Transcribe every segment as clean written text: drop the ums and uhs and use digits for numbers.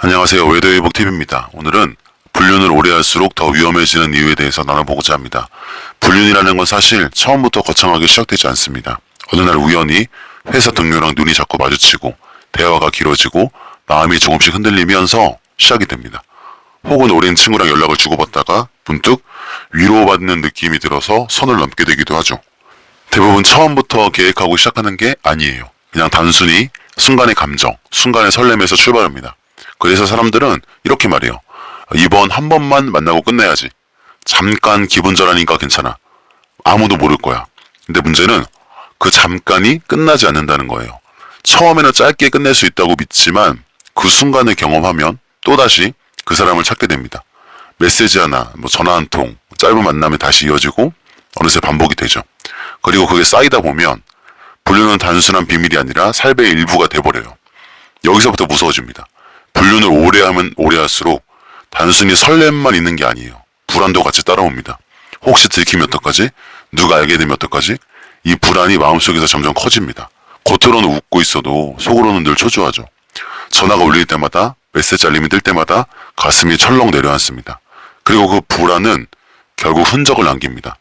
안녕하세요. 외도회복TV입니다. 오늘은 불륜을 오래 할수록 더 위험해지는 이유에 대해서 나눠보고자 합니다. 불륜이라는 건 사실 처음부터 거창하게 시작되지 않습니다. 어느 날 우연히 회사 동료랑 눈이 자꾸 마주치고 대화가 길어지고 마음이 조금씩 흔들리면서 시작이 됩니다. 혹은 오랜 친구랑 연락을 주고받다가 문득 위로받는 느낌이 들어서 선을 넘게 되기도 하죠. 대부분 처음부터 계획하고 시작하는 게 아니에요. 그냥 단순히 순간의 감정, 순간의 설렘에서 출발합니다. 그래서 사람들은 이렇게 말해요. 이번 한 번만 만나고 끝내야지. 잠깐 기분 전환이니까 괜찮아. 아무도 모를 거야. 근데 문제는 그 잠깐이 끝나지 않는다는 거예요. 처음에는 짧게 끝낼 수 있다고 믿지만 그 순간을 경험하면 또다시 그 사람을 찾게 됩니다. 메시지 하나, 전화 한 통, 짧은 만남이 다시 이어지고 어느새 반복이 되죠. 그리고 그게 쌓이다 보면 불륜은 단순한 비밀이 아니라 삶의 일부가 돼버려요. 여기서부터 무서워집니다. 불륜을 오래 하면 오래 할수록 단순히 설렘만 있는 게 아니에요. 불안도 같이 따라옵니다. 혹시 들키면 어떡하지? 누가 알게 되면 어떡하지? 이 불안이 마음속에서 점점 커집니다. 겉으로는 웃고 있어도 속으로는 늘 초조하죠. 전화가 울릴 때마다, 메시지 알림이 뜰 때마다 가슴이 철렁 내려앉습니다. 그리고 그 불안은 결국 흔적을 남깁니다.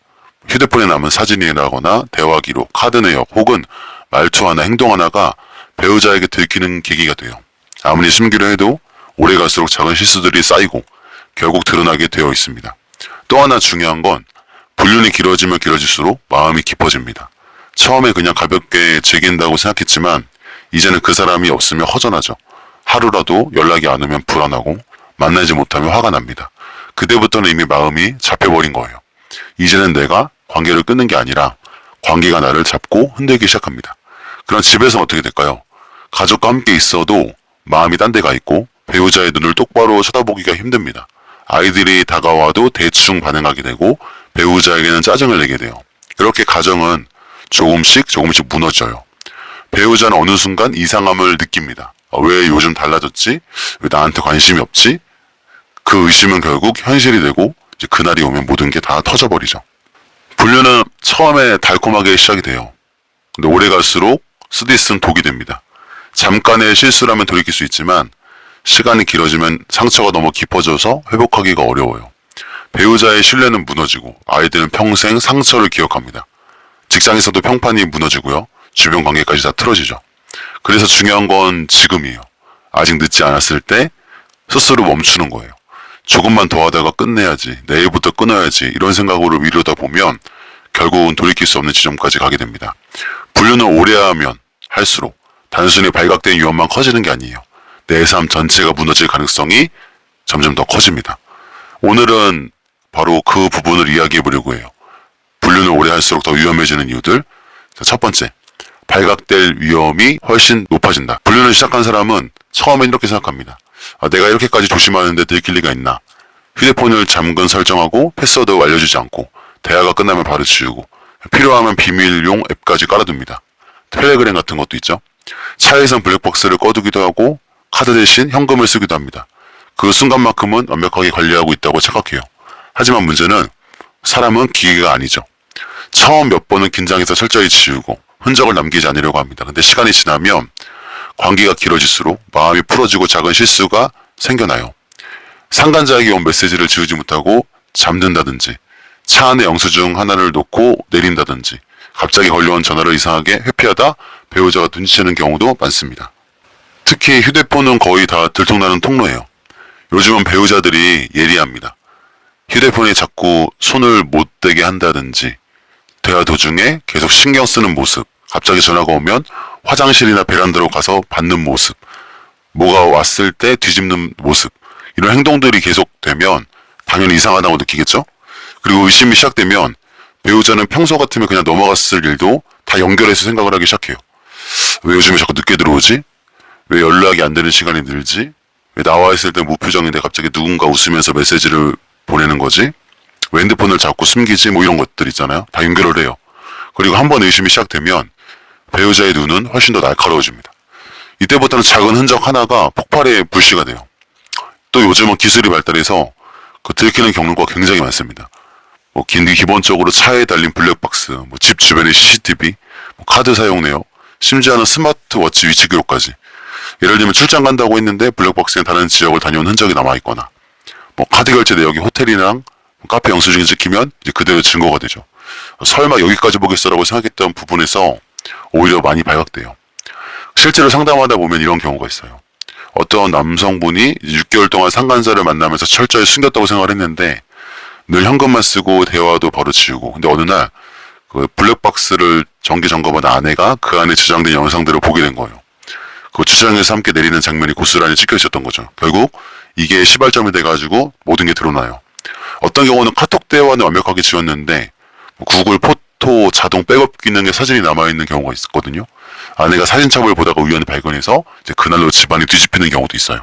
휴대폰에 남은 사진이라거나 대화 기록, 카드 내역 혹은 말투 하나, 행동 하나가 배우자에게 들키는 계기가 돼요. 아무리 숨기려 해도 오래 갈수록 작은 실수들이 쌓이고 결국 드러나게 되어 있습니다. 또 하나 중요한 건 불륜이 길어지면 길어질수록 마음이 깊어집니다. 처음에 그냥 가볍게 즐긴다고 생각했지만 이제는 그 사람이 없으면 허전하죠. 하루라도 연락이 안 오면 불안하고 만나지 못하면 화가 납니다. 그때부터는 이미 마음이 잡혀버린 거예요. 이제는 내가 관계를 끊는 게 아니라 관계가 나를 잡고 흔들기 시작합니다. 그럼 집에서는 어떻게 될까요? 가족과 함께 있어도 마음이 딴 데 가 있고 배우자의 눈을 똑바로 쳐다보기가 힘듭니다. 아이들이 다가와도 대충 반응하게 되고 배우자에게는 짜증을 내게 돼요. 그렇게 가정은 조금씩 무너져요. 배우자는 어느 순간 이상함을 느낍니다. 왜 요즘 달라졌지? 왜 나한테 관심이 없지? 그 의심은 결국 현실이 되고 이제 그날이 오면 모든 게 다 터져버리죠. 불륜은 처음에 달콤하게 시작이 돼요. 근데 오래 갈수록 쓰디쓴 독이 됩니다. 잠깐의 실수라면 돌이킬 수 있지만 시간이 길어지면 상처가 너무 깊어져서 회복하기가 어려워요. 배우자의 신뢰는 무너지고 아이들은 평생 상처를 기억합니다. 직장에서도 평판이 무너지고요. 주변 관계까지 다 틀어지죠. 그래서 중요한 건 지금이에요. 아직 늦지 않았을 때 스스로 멈추는 거예요. 조금만 더 하다가 끝내야지, 내일부터 끊어야지 이런 생각으로 미루다 보면 결국은 돌이킬 수 없는 지점까지 가게 됩니다. 불륜을 오래 하면 할수록 단순히 발각된 위험만 커지는 게 아니에요. 내 삶 전체가 무너질 가능성이 점점 더 커집니다. 오늘은 바로 그 부분을 이야기해 보려고 해요. 불륜을 오래 할수록 더 위험해지는 이유들. 첫 번째, 발각될 위험이 훨씬 높아진다. 불륜을 시작한 사람은 처음엔 이렇게 생각합니다. 내가 이렇게까지 조심하는데 들킬 리가 있나? 휴대폰을 잠금 설정하고 패스워드 알려주지 않고 대화가 끝나면 바로 지우고 필요하면 비밀용 앱까지 깔아둡니다. 텔레그램 같은 것도 있죠. 차에선 블랙박스를 꺼두기도 하고 카드 대신 현금을 쓰기도 합니다. 그 순간만큼은 완벽하게 관리하고 있다고 착각해요. 하지만 문제는 사람은 기계가 아니죠. 처음 몇 번은 긴장해서 철저히 지우고 흔적을 남기지 않으려고 합니다. 근데 시간이 지나면 관계가 길어질수록 마음이 풀어지고 작은 실수가 생겨나요. 상간자에게 온 메시지를 지우지 못하고 잠든다든지 차 안에 영수증 하나를 놓고 내린다든지 갑자기 걸려온 전화를 이상하게 회피하다 배우자가 눈치채는 경우도 많습니다. 특히 휴대폰은 거의 다 들통나는 통로예요. 요즘은 배우자들이 예리합니다. 휴대폰에 자꾸 손을 못 대게 한다든지 대화 도중에 계속 신경 쓰는 모습, 갑자기 전화가 오면 화장실이나 베란다로 가서 받는 모습, 뭐가 왔을 때 뒤집는 모습, 이런 행동들이 계속되면 당연히 이상하다고 느끼겠죠? 그리고 의심이 시작되면 배우자는 평소 같으면 그냥 넘어갔을 일도 다 연결해서 생각을 하기 시작해요. 왜 요즘에 자꾸 늦게 들어오지? 왜 연락이 안 되는 시간이 늘지? 왜 나와 있을 때 무표정인데 갑자기 누군가 웃으면서 메시지를 보내는 거지? 왜 핸드폰을 자꾸 숨기지? 이런 것들 있잖아요. 다 연결을 해요. 그리고 한번 의심이 시작되면 배우자의 눈은 훨씬 더 날카로워집니다. 이때부터는 작은 흔적 하나가 폭발의 불씨가 돼요. 또 요즘은 기술이 발달해서 그 들키는 경로가 굉장히 많습니다. 기본적으로 차에 달린 블랙박스, 집 주변의 CCTV, 카드 사용 내역, 심지어는 스마트워치 위치 기록까지. 예를 들면 출장 간다고 했는데 블랙박스에 다른 지역을 다녀온 흔적이 남아있거나, 뭐 카드 결제 내역이 호텔이랑 카페 영수증이 찍히면 이제 그대로 증거가 되죠. 설마 여기까지 보겠어라고 생각했던 부분에서 오히려 많이 발각돼요. 실제로 상담하다 보면 이런 경우가 있어요. 어떤 남성분이 6개월 동안 상간자를 만나면서 철저히 숨겼다고 생각을 했는데 늘 현금만 쓰고 대화도 바로 지우고, 근데 어느 날 그 블랙박스를 정기 점검한 아내가 그 안에 저장된 영상들을 보게 된 거예요. 그 주차장에서 함께 내리는 장면이 고스란히 찍혀 있었던 거죠. 결국 이게 시발점이 돼가지고 모든 게 드러나요. 어떤 경우는 카톡 대화는 완벽하게 지웠는데 구글 포토 자동 백업 기능에 사진이 남아있는 경우가 있었거든요. 아내가 사진첩을 보다가 우연히 발견해서 이제 그날로 집안이 뒤집히는 경우도 있어요.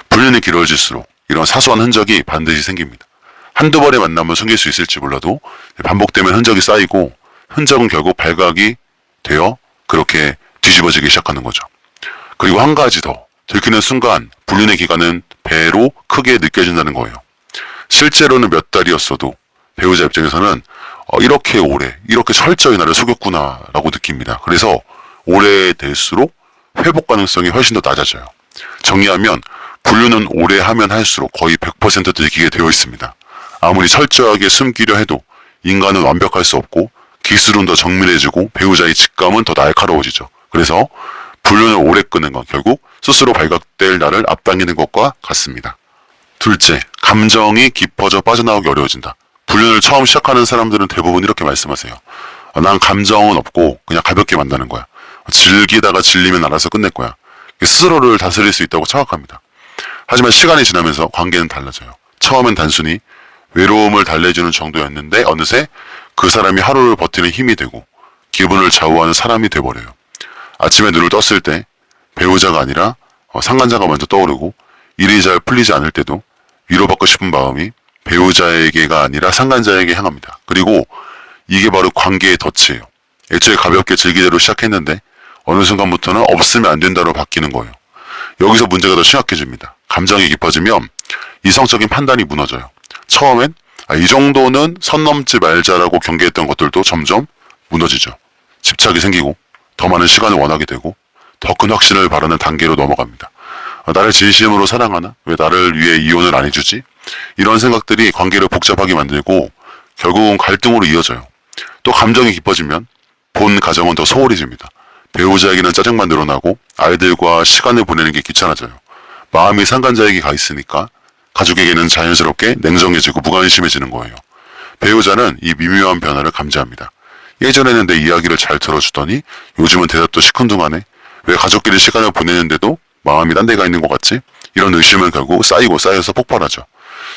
불륜이 길어질수록 이런 사소한 흔적이 반드시 생깁니다. 한두 번의 만남은 숨길 수 있을지 몰라도 반복되면 흔적이 쌓이고 흔적은 결국 발각이 되어 그렇게 뒤집어지기 시작하는 거죠. 그리고 한 가지 더, 들키는 순간 불륜의 기간은 배로 크게 느껴진다는 거예요. 실제로는 몇 달이었어도 배우자 입장에서는 이렇게 오래, 이렇게 철저히 나를 속였구나 라고 느낍니다. 그래서 오래될수록 회복 가능성이 훨씬 더 낮아져요. 정리하면 불륜은 오래 하면 할수록 거의 100% 들키게 되어 있습니다. 아무리 철저하게 숨기려 해도 인간은 완벽할 수 없고 기술은 더 정밀해지고 배우자의 직감은 더 날카로워지죠. 그래서 불륜을 오래 끄는 건 결국 스스로 발각될 나를 앞당기는 것과 같습니다. 둘째, 감정이 깊어져 빠져나오기 어려워진다. 불륜을 처음 시작하는 사람들은 대부분 이렇게 말씀하세요. 난 감정은 없고 그냥 가볍게 만나는 거야. 즐기다가 질리면 알아서 끝낼 거야. 스스로를 다스릴 수 있다고 착각합니다. 하지만 시간이 지나면서 관계는 달라져요. 처음엔 단순히 외로움을 달래주는 정도였는데 어느새 그 사람이 하루를 버티는 힘이 되고 기분을 좌우하는 사람이 돼버려요. 아침에 눈을 떴을 때 배우자가 아니라 상간자가 먼저 떠오르고 일이 잘 풀리지 않을 때도 위로받고 싶은 마음이 배우자에게가 아니라 상간자에게 향합니다. 그리고 이게 바로 관계의 덫이에요. 애초에 가볍게 즐기대로 시작했는데 어느 순간부터는 없으면 안 된다로 바뀌는 거예요. 여기서 문제가 더 심각해집니다. 감정이 깊어지면 이성적인 판단이 무너져요. 처음엔 이 정도는 선 넘지 말자라고 경계했던 것들도 점점 무너지죠. 집착이 생기고 더 많은 시간을 원하게 되고 더 큰 확신을 바라는 단계로 넘어갑니다. 나를 진심으로 사랑하나? 왜 나를 위해 이혼을 안 해주지? 이런 생각들이 관계를 복잡하게 만들고 결국은 갈등으로 이어져요. 또 감정이 깊어지면 본 가정은 더 소홀해집니다. 배우자에게는 짜증만 늘어나고 아이들과 시간을 보내는 게 귀찮아져요. 마음이 상간자에게 가 있으니까 가족에게는 자연스럽게 냉정해지고 무관심해지는 거예요. 배우자는 이 미묘한 변화를 감지합니다. 예전에는 내 이야기를 잘 들어주더니 요즘은 대답도 시큰둥하네. 왜 가족끼리 시간을 보내는데도 마음이 딴 데가 있는 것 같지? 이런 의심은 결국 쌓이고 쌓여서 폭발하죠.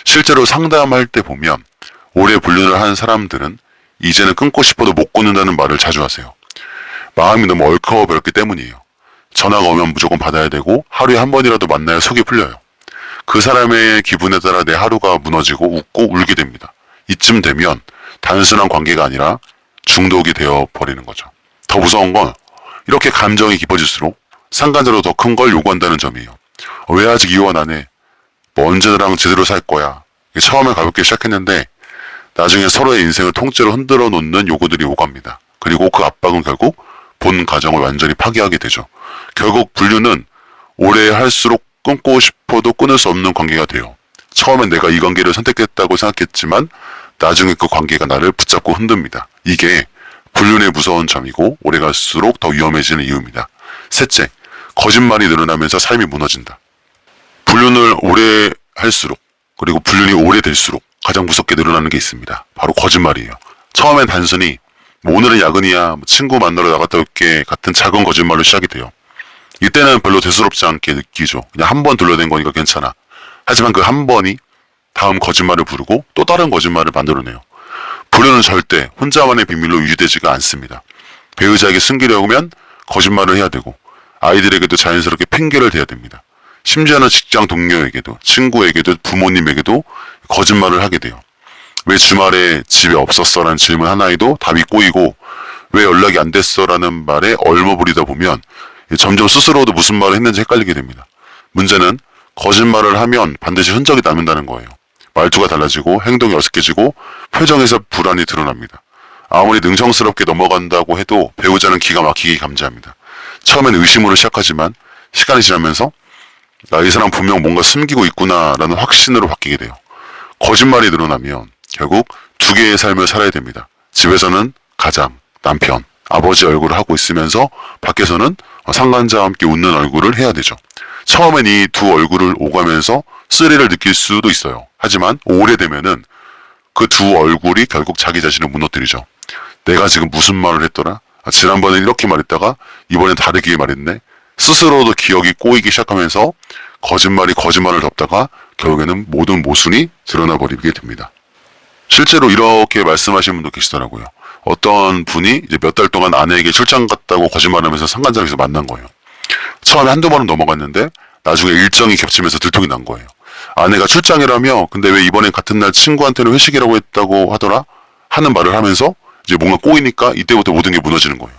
실제로 상담할 때 보면 오래 불륜을 한 사람들은 이제는 끊고 싶어도 못 끊는다는 말을 자주 하세요. 마음이 너무 얼커버렸기 때문이에요. 전화가 오면 무조건 받아야 되고 하루에 한 번이라도 만나야 속이 풀려요. 그 사람의 기분에 따라 내 하루가 무너지고 웃고 울게 됩니다. 이쯤 되면 단순한 관계가 아니라 중독이 되어 버리는 거죠. 더 무서운 건 이렇게 감정이 깊어질수록 상간자로 더 큰 걸 요구한다는 점이에요. 왜 아직 이혼 안 해? 뭐 언제 너랑 제대로 살 거야? 처음에 가볍게 시작했는데 나중에 서로의 인생을 통째로 흔들어 놓는 요구들이 오갑니다. 그리고 그 압박은 결국 본 가정을 완전히 파괴하게 되죠. 결국 불륜은 오래 할수록 끊고 싶어도 끊을 수 없는 관계가 돼요. 처음엔 내가 이 관계를 선택했다고 생각했지만 나중에 그 관계가 나를 붙잡고 흔듭니다. 이게 불륜의 무서운 점이고 오래 갈수록 더 위험해지는 이유입니다. 셋째, 거짓말이 늘어나면서 삶이 무너진다. 불륜을 오래 할수록 그리고 불륜이 오래될수록 가장 무섭게 늘어나는 게 있습니다. 바로 거짓말이에요. 처음엔 단순히 뭐 오늘은 야근이야, 뭐 친구 만나러 나갔다 올게 같은 작은 거짓말로 시작이 돼요. 이때는 별로 대수롭지 않게 느끼죠. 그냥 한 번 둘러댄 거니까 괜찮아. 하지만 그 한 번이 다음 거짓말을 부르고 또 다른 거짓말을 만들어내요. 불륜은 절대 혼자만의 비밀로 유지되지가 않습니다. 배우자에게 숨기려면 거짓말을 해야 되고 아이들에게도 자연스럽게 핑계를 대야 됩니다. 심지어는 직장 동료에게도 친구에게도 부모님에게도 거짓말을 하게 돼요. 왜 주말에 집에 없었어? 라는 질문 하나에도 답이 꼬이고 왜 연락이 안 됐어? 라는 말에 얼머부리다 보면 점점 스스로도 무슨 말을 했는지 헷갈리게 됩니다. 문제는 거짓말을 하면 반드시 흔적이 남는다는 거예요. 말투가 달라지고 행동이 어색해지고 표정에서 불안이 드러납니다. 아무리 능청스럽게 넘어간다고 해도 배우자는 기가 막히게 감지합니다. 처음엔 의심으로 시작하지만 시간이 지나면서 이 사람 분명 뭔가 숨기고 있구나라는 확신으로 바뀌게 돼요. 거짓말이 늘어나면 결국 두 개의 삶을 살아야 됩니다. 집에서는 가장, 남편, 아버지 얼굴을 하고 있으면서 밖에서는 상간자와 함께 웃는 얼굴을 해야 되죠. 처음엔 이 두 얼굴을 오가면서 스릴을 느낄 수도 있어요. 하지만 오래되면은 그 두 얼굴이 결국 자기 자신을 무너뜨리죠. 내가 지금 무슨 말을 했더라? 지난번에 이렇게 말했다가 이번엔 다르게 말했네. 스스로도 기억이 꼬이기 시작하면서 거짓말이 거짓말을 덮다가 결국에는 모든 모순이 드러나 버리게 됩니다. 실제로 이렇게 말씀하시는 분도 계시더라고요. 어떤 분이 이제 몇 달 동안 아내에게 출장 갔다고 거짓말하면서 상간장에서 만난 거예요. 처음에 한두 번은 넘어갔는데 나중에 일정이 겹치면서 들통이 난 거예요. 아내가 출장이라며 근데 왜 이번엔 같은 날 친구한테는 회식이라고 했다고 하더라? 하는 말을 하면서 이제 뭔가 꼬이니까 이때부터 모든 게 무너지는 거예요.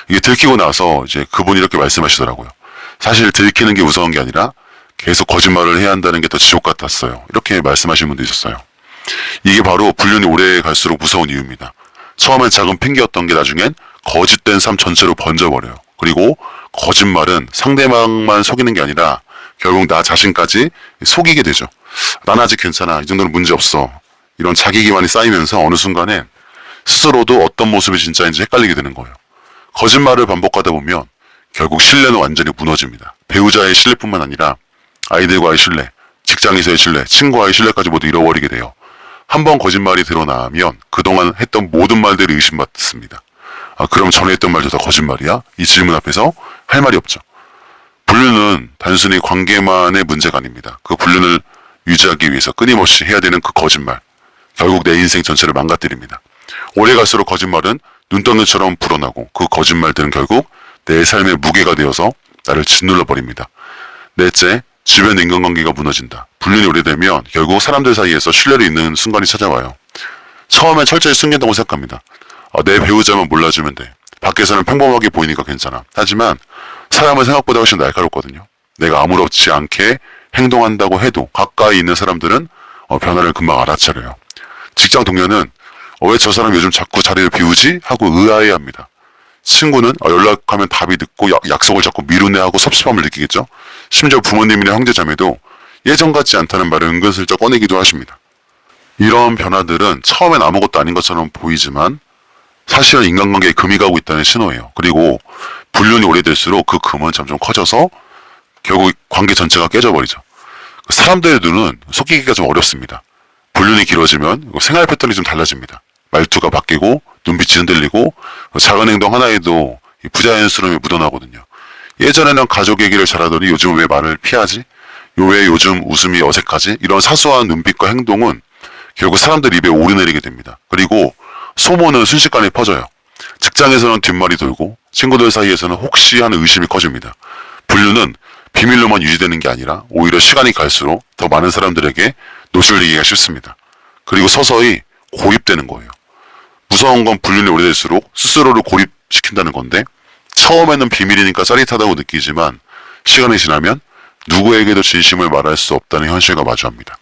이게 들키고 나서 이제 그분이 이렇게 말씀하시더라고요. 사실 들키는 게 무서운 게 아니라 계속 거짓말을 해야 한다는 게 더 지옥 같았어요. 이렇게 말씀하신 분도 있었어요. 이게 바로 불륜이 오래 갈수록 무서운 이유입니다. 처음엔 작은 핑계였던 게 나중엔 거짓된 삶 전체로 번져버려요. 그리고 거짓말은 상대방만 속이는 게 아니라 결국 나 자신까지 속이게 되죠. 난 아직 괜찮아. 이 정도는 문제 없어. 이런 자기 기만이 쌓이면서 어느 순간에 스스로도 어떤 모습이 진짜인지 헷갈리게 되는 거예요. 거짓말을 반복하다 보면 결국 신뢰는 완전히 무너집니다. 배우자의 신뢰뿐만 아니라 아이들과의 신뢰, 직장에서의 신뢰, 친구와의 신뢰까지 모두 잃어버리게 돼요. 한번 거짓말이 드러나면 그동안 했던 모든 말들이 의심받습니다. 그럼 전에 했던 말도 다 거짓말이야? 이 질문 앞에서 할 말이 없죠. 불륜은 단순히 관계만의 문제가 아닙니다. 그 불륜을 유지하기 위해서 끊임없이 해야 되는 그 거짓말. 결국 내 인생 전체를 망가뜨립니다. 오래 갈수록 거짓말은 눈덩이처럼 불어나고 그 거짓말들은 결국 내 삶의 무게가 되어서 나를 짓눌러 버립니다. 넷째, 주변 인간관계가 무너진다. 불륜이 오래되면 결국 사람들 사이에서 신뢰를 잃는 순간이 찾아와요. 처음엔 철저히 숨긴다고 생각합니다. 내 배우자만 몰라주면 돼. 밖에서는 평범하게 보이니까 괜찮아. 하지만 사람은 생각보다 훨씬 날카롭거든요. 내가 아무렇지 않게 행동한다고 해도 가까이 있는 사람들은 변화를 금방 알아차려요. 직장 동료는 왜 저 사람 요즘 자꾸 자리를 비우지? 하고 의아해합니다. 친구는 연락하면 답이 늦고 약속을 자꾸 미루네 하고 섭섭함을 느끼겠죠. 심지어 부모님이나 형제자매도 예전 같지 않다는 말을 은근슬쩍 꺼내기도 하십니다. 이런 변화들은 처음엔 아무것도 아닌 것처럼 보이지만 사실은 인간관계에 금이 가고 있다는 신호예요. 그리고 불륜이 오래될수록 그 금은 점점 커져서 결국 관계 전체가 깨져버리죠. 사람들의 눈은 속이기가 좀 어렵습니다. 불륜이 길어지면 생활 패턴이 좀 달라집니다. 말투가 바뀌고 눈빛이 흔들리고 작은 행동 하나에도 부자연스러움이 묻어나거든요. 예전에는 가족 얘기를 잘하더니 요즘 왜 말을 피하지? 왜 요즘 웃음이 어색하지? 이런 사소한 눈빛과 행동은 결국 사람들 입에 오르내리게 됩니다. 그리고 소문은 순식간에 퍼져요. 직장에서는 뒷말이 돌고 친구들 사이에서는 혹시 하는 의심이 커집니다. 불륜은 비밀로만 유지되는 게 아니라 오히려 시간이 갈수록 더 많은 사람들에게 노출되기가 쉽습니다. 그리고 서서히 고립되는 거예요. 무서운 건 불륜이 오래될수록 스스로를 고립시킨다는 건데 처음에는 비밀이니까 짜릿하다고 느끼지만 시간이 지나면 누구에게도 진심을 말할 수 없다는 현실과 마주합니다.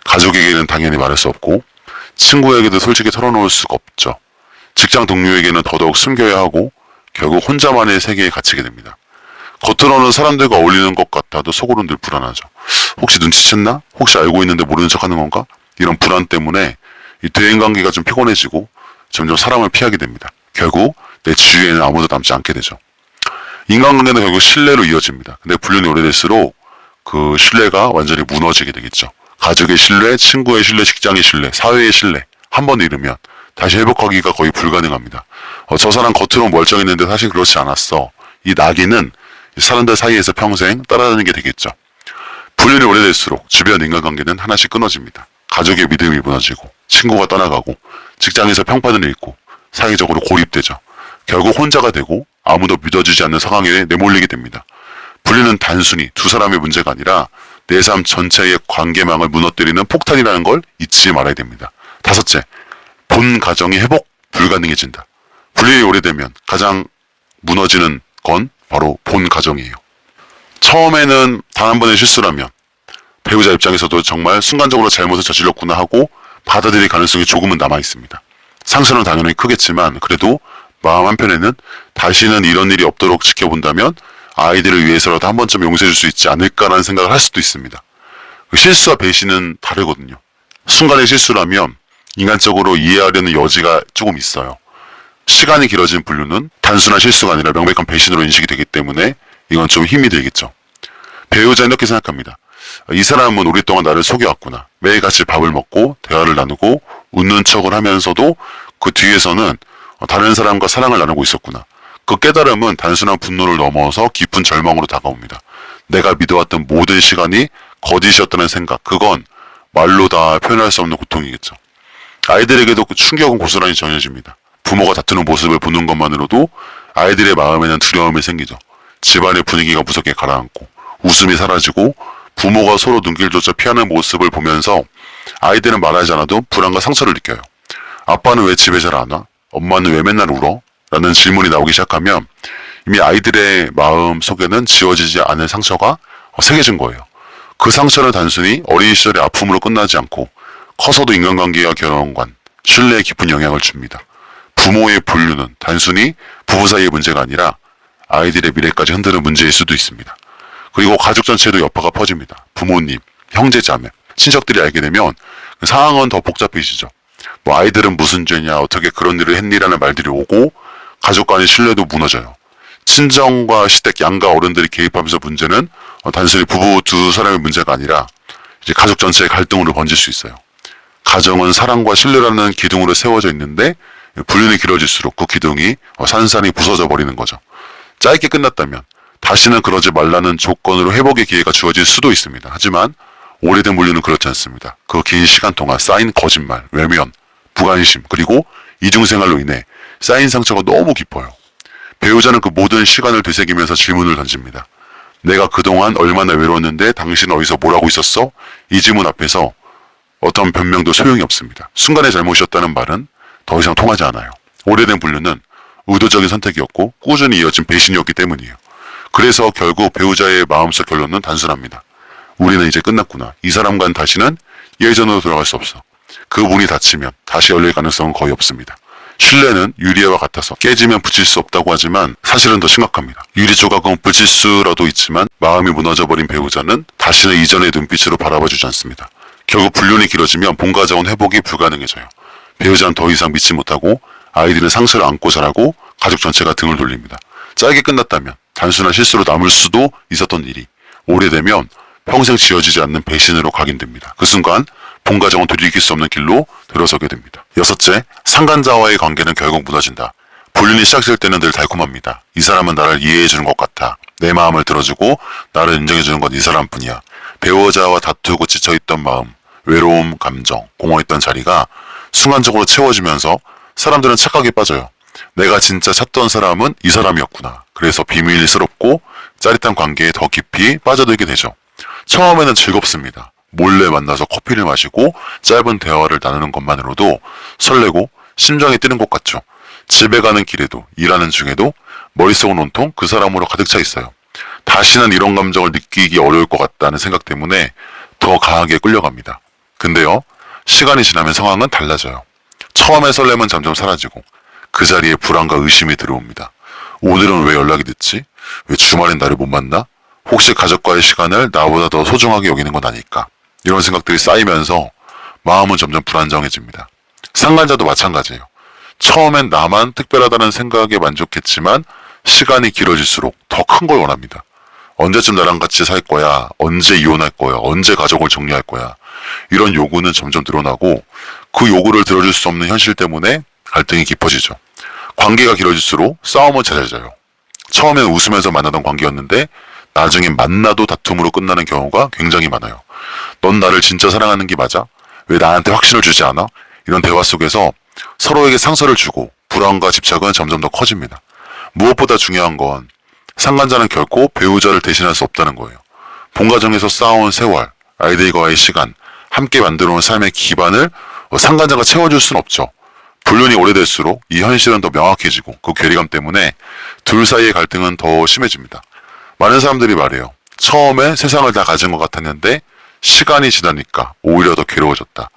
가족에게는 당연히 말할 수 없고 친구에게도 솔직히 털어놓을 수가 없죠. 직장 동료에게는 더더욱 숨겨야 하고 결국 혼자만의 세계에 갇히게 됩니다. 겉으로는 사람들과 어울리는 것 같아도 속으로는 늘 불안하죠. 혹시 눈치챘나? 혹시 알고 있는데 모르는 척하는 건가? 이런 불안 때문에 이 대인관계가 좀 피곤해지고 점점 사람을 피하게 됩니다. 결국 내 주위에는 아무도 남지 않게 되죠. 인간관계는 결국 신뢰로 이어집니다. 근데 불륜이 오래될수록 그 신뢰가 완전히 무너지게 되겠죠. 가족의 신뢰, 친구의 신뢰, 직장의 신뢰, 사회의 신뢰 한 번 잃으면 다시 회복하기가 거의 불가능합니다. 저 사람 겉으로 멀쩡했는데 사실 그렇지 않았어. 이 낙인은 사람들 사이에서 평생 따라다니는 게 되겠죠. 불륜이 오래될수록 주변 인간관계는 하나씩 끊어집니다. 가족의 믿음이 무너지고 친구가 떠나가고 직장에서 평판을 잃고 사회적으로 고립되죠. 결국 혼자가 되고 아무도 믿어주지 않는 상황에 내몰리게 됩니다. 불륜은 단순히 두 사람의 문제가 아니라 내 삶 전체의 관계망을 무너뜨리는 폭탄이라는 걸 잊지 말아야 됩니다. 다섯째, 본 가정이 회복 불가능해진다. 불륜이 오래되면 가장 무너지는 건 바로 본 가정이에요. 처음에는 단 한 번의 실수라면 배우자 입장에서도 정말 순간적으로 잘못을 저질렀구나 하고 받아들일 가능성이 조금은 남아 있습니다. 상처는 당연히 크겠지만 그래도 마음 한편에는 다시는 이런 일이 없도록 지켜본다면 아이들을 위해서라도 한 번쯤 용서해 줄 수 있지 않을까라는 생각을 할 수도 있습니다. 실수와 배신은 다르거든요. 순간의 실수라면 인간적으로 이해하려는 여지가 조금 있어요. 시간이 길어진 분류는 단순한 실수가 아니라 명백한 배신으로 인식이 되기 때문에 이건 좀 힘이 들겠죠. 배우자는 이렇게 생각합니다. 이 사람은 오랫동안 나를 속여왔구나. 매일 같이 밥을 먹고 대화를 나누고 웃는 척을 하면서도 그 뒤에서는 다른 사람과 사랑을 나누고 있었구나. 그 깨달음은 단순한 분노를 넘어서 깊은 절망으로 다가옵니다. 내가 믿어왔던 모든 시간이 거짓이었다는 생각, 그건 말로 다 표현할 수 없는 고통이겠죠. 아이들에게도 그 충격은 고스란히 전해집니다. 부모가 다투는 모습을 보는 것만으로도 아이들의 마음에는 두려움이 생기죠. 집안의 분위기가 무섭게 가라앉고 웃음이 사라지고 부모가 서로 눈길조차 피하는 모습을 보면서 아이들은 말하지 않아도 불안과 상처를 느껴요. 아빠는 왜 집에 잘 안 와? 엄마는 왜 맨날 울어? 라는 질문이 나오기 시작하면 이미 아이들의 마음 속에는 지워지지 않을 상처가 새겨진 거예요. 그 상처는 단순히 어린 시절의 아픔으로 끝나지 않고 커서도 인간관계와 결혼관, 신뢰에 깊은 영향을 줍니다. 부모의 분류는 단순히 부부 사이의 문제가 아니라 아이들의 미래까지 흔드는 문제일 수도 있습니다. 그리고 가족 전체에도 여파가 퍼집니다. 부모님, 형제 자매, 친척들이 알게 되면 그 상황은 더 복잡해지죠. 뭐 아이들은 무슨 죄냐, 어떻게 그런 일을 했니라는 말들이 오고 가족 간의 신뢰도 무너져요. 친정과 시댁, 양가 어른들이 개입하면서 문제는 단순히 부부 두 사람의 문제가 아니라 이제 가족 전체의 갈등으로 번질 수 있어요. 가정은 사랑과 신뢰라는 기둥으로 세워져 있는데 불륜이 길어질수록 그 기둥이 산산이 부서져 버리는 거죠. 짧게 끝났다면 다시는 그러지 말라는 조건으로 회복의 기회가 주어질 수도 있습니다. 하지만 오래된 불륜은 그렇지 않습니다. 그 긴 시간 동안 쌓인 거짓말, 외면, 부관심, 그리고 이중생활로 인해 쌓인 상처가 너무 깊어요. 배우자는 그 모든 시간을 되새기면서 질문을 던집니다. 내가 그동안 얼마나 외로웠는데 당신은 어디서 뭘 하고 있었어? 이 질문 앞에서 어떤 변명도 소용이 없습니다. 순간의 잘못이었다는 말은 더 이상 통하지 않아요. 오래된 불륜은 의도적인 선택이었고 꾸준히 이어진 배신이었기 때문이에요. 그래서 결국 배우자의 마음속 결론은 단순합니다. 우리는 이제 끝났구나. 이 사람과는 다시는 예전으로 돌아갈 수 없어. 그 문이 닫히면 다시 열릴 가능성은 거의 없습니다. 신뢰는 유리와 같아서 깨지면 붙일 수 없다고 하지만 사실은 더 심각합니다. 유리 조각은 붙일 수라도 있지만 마음이 무너져버린 배우자는 다시는 이전의 눈빛으로 바라봐주지 않습니다. 결국 불륜이 길어지면 본가정은 회복이 불가능해져요. 배우자는 더 이상 믿지 못하고 아이들은 상처를 안고 자라고 가족 전체가 등을 돌립니다. 짧게 끝났다면 단순한 실수로 남을 수도 있었던 일이 오래되면 평생 지워지지 않는 배신으로 각인됩니다. 그 순간 본가정은 되돌이킬 수 없는 길로 들어서게 됩니다. 여섯째, 상간자와의 관계는 결국 무너진다. 불륜이 시작될 때는 늘 달콤합니다. 이 사람은 나를 이해해주는 것 같아. 내 마음을 들어주고 나를 인정해주는 건 이 사람뿐이야. 배우자와 다투고 지쳐있던 마음, 외로움, 감정, 공허했던 자리가 순간적으로 채워지면서 사람들은 착각에 빠져요. 내가 진짜 찾던 사람은 이 사람이었구나. 그래서 비밀스럽고 짜릿한 관계에 더 깊이 빠져들게 되죠. 처음에는 즐겁습니다. 몰래 만나서 커피를 마시고 짧은 대화를 나누는 것만으로도 설레고 심장이 뛰는 것 같죠. 집에 가는 길에도 일하는 중에도 머릿속은 온통 그 사람으로 가득 차 있어요. 다시는 이런 감정을 느끼기 어려울 것 같다는 생각 때문에 더 강하게 끌려갑니다. 근데요, 시간이 지나면 상황은 달라져요. 처음의 설렘은 점점 사라지고 그 자리에 불안과 의심이 들어옵니다. 오늘은 왜 연락이 늦지? 왜 주말엔 나를 못 만나? 혹시 가족과의 시간을 나보다 더 소중하게 여기는 건 아닐까? 이런 생각들이 쌓이면서 마음은 점점 불안정해집니다. 상간자도 마찬가지예요. 처음엔 나만 특별하다는 생각에 만족했지만 시간이 길어질수록 더 큰 걸 원합니다. 언제쯤 나랑 같이 살 거야? 언제 이혼할 거야? 언제 가족을 정리할 거야? 이런 요구는 점점 늘어나고 그 요구를 들어줄 수 없는 현실 때문에 갈등이 깊어지죠. 관계가 길어질수록 싸움은 잦아져요. 처음엔 웃으면서 만나던 관계였는데 나중엔 만나도 다툼으로 끝나는 경우가 굉장히 많아요. 넌 나를 진짜 사랑하는 게 맞아? 왜 나한테 확신을 주지 않아? 이런 대화 속에서 서로에게 상처를 주고 불안과 집착은 점점 더 커집니다. 무엇보다 중요한 건 상간자는 결코 배우자를 대신할 수 없다는 거예요. 본가정에서 쌓아온 세월, 아이들과의 시간, 함께 만들어온 삶의 기반을 상간자가 채워줄 수는 없죠. 불륜이 오래될수록 이 현실은 더 명확해지고 그 괴리감 때문에 둘 사이의 갈등은 더 심해집니다. 많은 사람들이 말해요. 처음에 세상을 다 가진 것 같았는데 시간이 지나니까 오히려 더 괴로워졌다.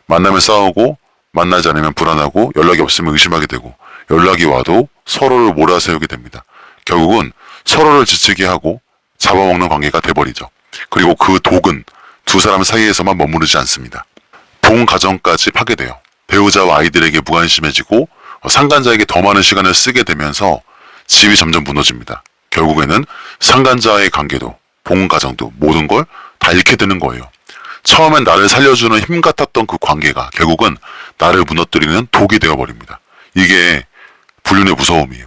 만나면 싸우고 만나지 않으면 불안하고 연락이 없으면 의심하게 되고 연락이 와도 서로를 몰아세우게 됩니다. 결국은 서로를 지치게 하고 잡아먹는 관계가 돼버리죠. 그리고 그 독은 두 사람 사이에서만 머무르지 않습니다. 본 가정까지 파괴돼요. 배우자와 아이들에게 무관심해지고 상간자에게 더 많은 시간을 쓰게 되면서 집이 점점 무너집니다. 결국에는 상간자의 관계도 본 가정도 모든 걸 다 잃게 되는 거예요. 처음엔 나를 살려주는 힘 같았던 그 관계가 결국은 나를 무너뜨리는 독이 되어버립니다. 이게 불륜의 무서움이에요.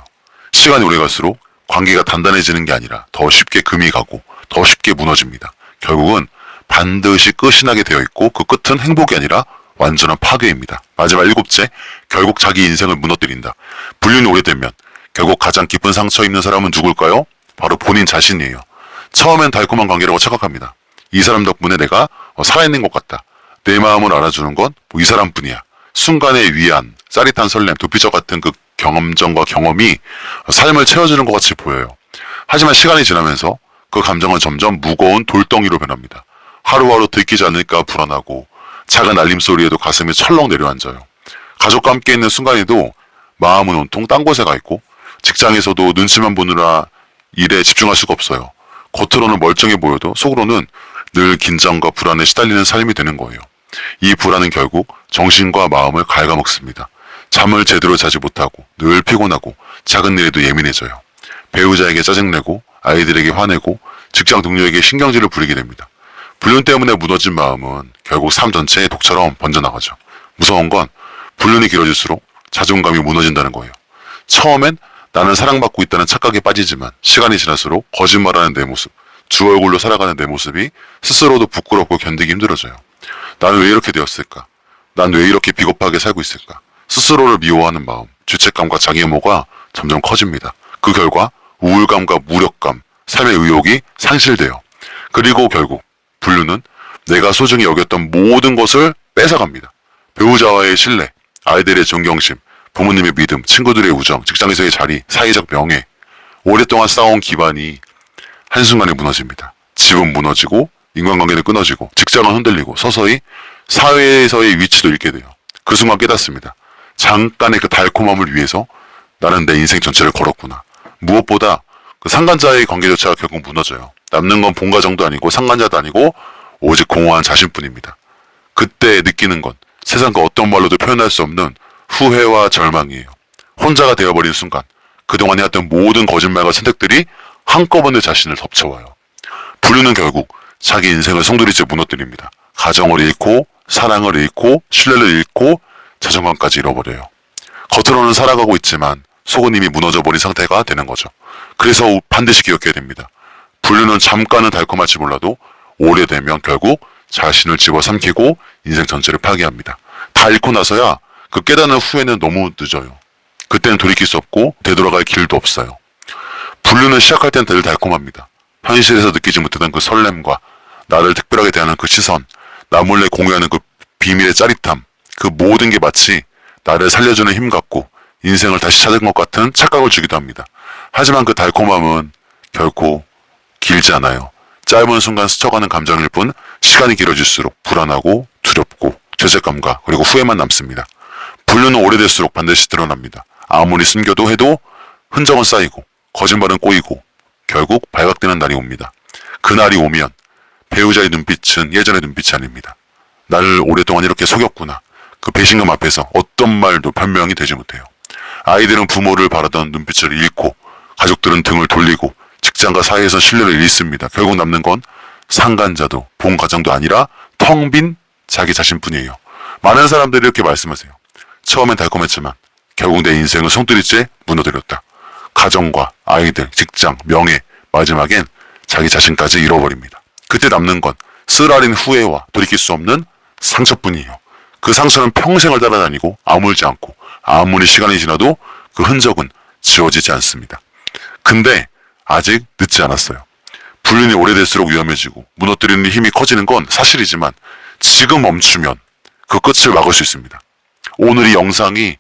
시간이 오래 갈수록 관계가 단단해지는 게 아니라 더 쉽게 금이 가고 더 쉽게 무너집니다. 결국은 반드시 끝이 나게 되어 있고 그 끝은 행복이 아니라 완전한 파괴입니다. 마지막 7째, 결국 자기 인생을 무너뜨린다. 불륜이 오래되면 결국 가장 깊은 상처 입는 사람은 누굴까요? 바로 본인 자신이에요. 처음엔 달콤한 관계라고 착각합니다. 이 사람 덕분에 내가 살아있는 것 같다. 내 마음을 알아주는 건 이 사람뿐이야. 순간의 위안, 짜릿한 설렘, 도피처 같은 그 경험정과 경험이 삶을 채워주는 것 같이 보여요. 하지만 시간이 지나면서 그 감정은 점점 무거운 돌덩이로 변합니다. 하루하루 들키지 않을까 불안하고 작은 알림소리에도 가슴이 철렁 내려앉아요. 가족과 함께 있는 순간에도 마음은 온통 딴 곳에 가 있고 직장에서도 눈치만 보느라 일에 집중할 수가 없어요. 겉으로는 멀쩡해 보여도 속으로는 늘 긴장과 불안에 시달리는 삶이 되는 거예요. 이 불안은 결국 정신과 마음을 갉아먹습니다. 잠을 제대로 자지 못하고 늘 피곤하고 작은 일에도 예민해져요. 배우자에게 짜증내고 아이들에게 화내고 직장 동료에게 신경질을 부리게 됩니다. 불륜 때문에 무너진 마음은 결국 삶 전체의 독처럼 번져나가죠. 무서운 건 불륜이 길어질수록 자존감이 무너진다는 거예요. 처음엔 나는 사랑받고 있다는 착각에 빠지지만 시간이 지날수록 거짓말하는 내 모습, 주 얼굴로 살아가는 내 모습이 스스로도 부끄럽고 견디기 힘들어져요. 나는 왜 이렇게 되었을까? 난 왜 이렇게 비겁하게 살고 있을까? 스스로를 미워하는 마음, 죄책감과 자기혐오가 점점 커집니다. 그 결과 우울감과 무력감, 삶의 의욕이 상실돼요. 그리고 결국 불륜은 내가 소중히 여겼던 모든 것을 뺏어갑니다. 배우자와의 신뢰, 아이들의 존경심, 부모님의 믿음, 친구들의 우정, 직장에서의 자리, 사회적 명예, 오랫동안 쌓아온 기반이 한순간에 무너집니다. 집은 무너지고 인간관계는 끊어지고 직장은 흔들리고 서서히 사회에서의 위치도 잃게 돼요. 그 순간 깨닫습니다. 잠깐의 그 달콤함을 위해서 나는 내 인생 전체를 걸었구나. 무엇보다 그 상간자의 관계조차가 결국 무너져요. 남는 건 본가정도 아니고 상간자도 아니고 오직 공허한 자신뿐입니다. 그때 느끼는 건 세상 그 어떤 말로도 표현할 수 없는 후회와 절망이에요. 혼자가 되어버린 순간 그동안 해왔던 모든 거짓말과 선택들이 한꺼번에 자신을 덮쳐와요. 불륜은 결국 자기 인생을 송두리째 무너뜨립니다. 가정을 잃고 사랑을 잃고 신뢰를 잃고 자존감까지 잃어버려요. 겉으로는 살아가고 있지만 속은 이미 무너져버린 상태가 되는 거죠. 그래서 반드시 기억해야 됩니다. 불륜은 잠깐은 달콤할지 몰라도 오래되면 결국 자신을 집어삼키고 인생 전체를 파괴합니다. 다 잃고 나서야 그 깨닫는 후에는 너무 늦어요. 그때는 돌이킬 수 없고 되돌아갈 길도 없어요. 불륜은 시작할 땐 늘 달콤합니다. 현실에서 느끼지 못했던 그 설렘과 나를 특별하게 대하는 그 시선, 나 몰래 공유하는 그 비밀의 짜릿함, 그 모든 게 마치 나를 살려주는 힘 같고 인생을 다시 찾은 것 같은 착각을 주기도 합니다. 하지만 그 달콤함은 결코 길지 않아요. 짧은 순간 스쳐가는 감정일 뿐 시간이 길어질수록 불안하고 두렵고 죄책감과 그리고 후회만 남습니다. 불륜은 오래될수록 반드시 드러납니다. 아무리 숨겨도 해도 흔적은 쌓이고 거짓말은 꼬이고 결국 발각되는 날이 옵니다. 그 날이 오면 배우자의 눈빛은 예전의 눈빛이 아닙니다. 나를 오랫동안 이렇게 속였구나. 그 배신감 앞에서 어떤 말도 변명이 되지 못해요. 아이들은 부모를 바라던 눈빛을 잃고 가족들은 등을 돌리고 직장과 사회에서 신뢰를 잃습니다. 결국 남는 건 상간자도 본 가정도 아니라 텅 빈 자기 자신뿐이에요. 많은 사람들이 이렇게 말씀하세요. 처음엔 달콤했지만 결국 내 인생은 송두리째 무너뜨렸다. 가정과 아이들, 직장, 명예, 마지막엔 자기 자신까지 잃어버립니다. 그때 남는 건 쓰라린 후회와 돌이킬 수 없는 상처뿐이에요. 그 상처는 평생을 따라다니고 아물지 않고 아무리 시간이 지나도 그 흔적은 지워지지 않습니다. 근데 아직 늦지 않았어요. 불륜이 오래될수록 위험해지고 무너뜨리는 힘이 커지는 건 사실이지만 지금 멈추면 그 끝을 막을 수 있습니다. 오늘 이 영상이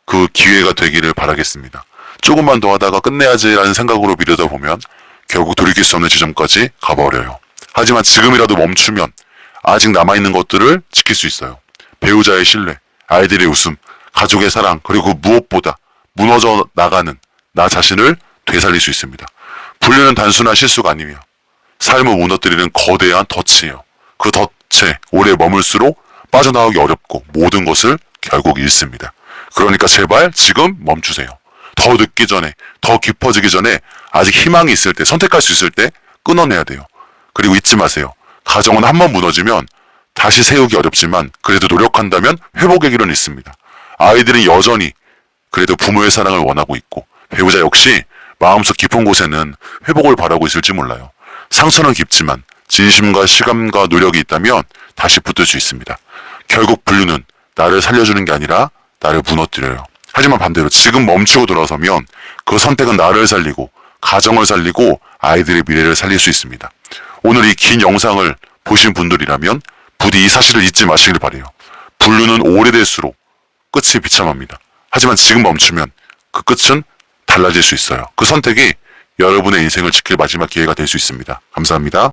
그 기회가 되기를 바라겠습니다. 조금만 더 하다가 끝내야지라는 생각으로 미루다 보면 결국 돌이킬 수 없는 지점까지 가버려요. 하지만 지금이라도 멈추면 아직 남아있는 것들을 지킬 수 있어요. 배우자의 신뢰, 아이들의 웃음, 가족의 사랑, 그리고 무엇보다 무너져 나가는 나 자신을 되살릴 수 있습니다. 불륜은 단순한 실수가 아니며 삶을 무너뜨리는 거대한 덫이에요. 그 덫에 오래 머물수록 빠져나오기 어렵고 모든 것을 결국 잃습니다. 그러니까 제발 지금 멈추세요. 더 늦기 전에, 더 깊어지기 전에 아직 희망이 있을 때, 선택할 수 있을 때 끊어내야 돼요. 그리고 잊지 마세요. 가정은 한번 무너지면 다시 세우기 어렵지만 그래도 노력한다면 회복의 길은 있습니다. 아이들은 여전히 그래도 부모의 사랑을 원하고 있고 배우자 역시 마음속 깊은 곳에는 회복을 바라고 있을지 몰라요. 상처는 깊지만 진심과 시간과 노력이 있다면 다시 붙을 수 있습니다. 결국 불륜은 나를 살려주는 게 아니라 나를 무너뜨려요. 하지만 반대로 지금 멈추고 돌아서면 그 선택은 나를 살리고 가정을 살리고 아이들의 미래를 살릴 수 있습니다. 오늘 이 긴 영상을 보신 분들이라면 부디 이 사실을 잊지 마시길 바라요. 불륜은 오래될수록 끝이 비참합니다. 하지만 지금 멈추면 그 끝은 달라질 수 있어요. 그 선택이 여러분의 인생을 지킬 마지막 기회가 될 수 있습니다. 감사합니다.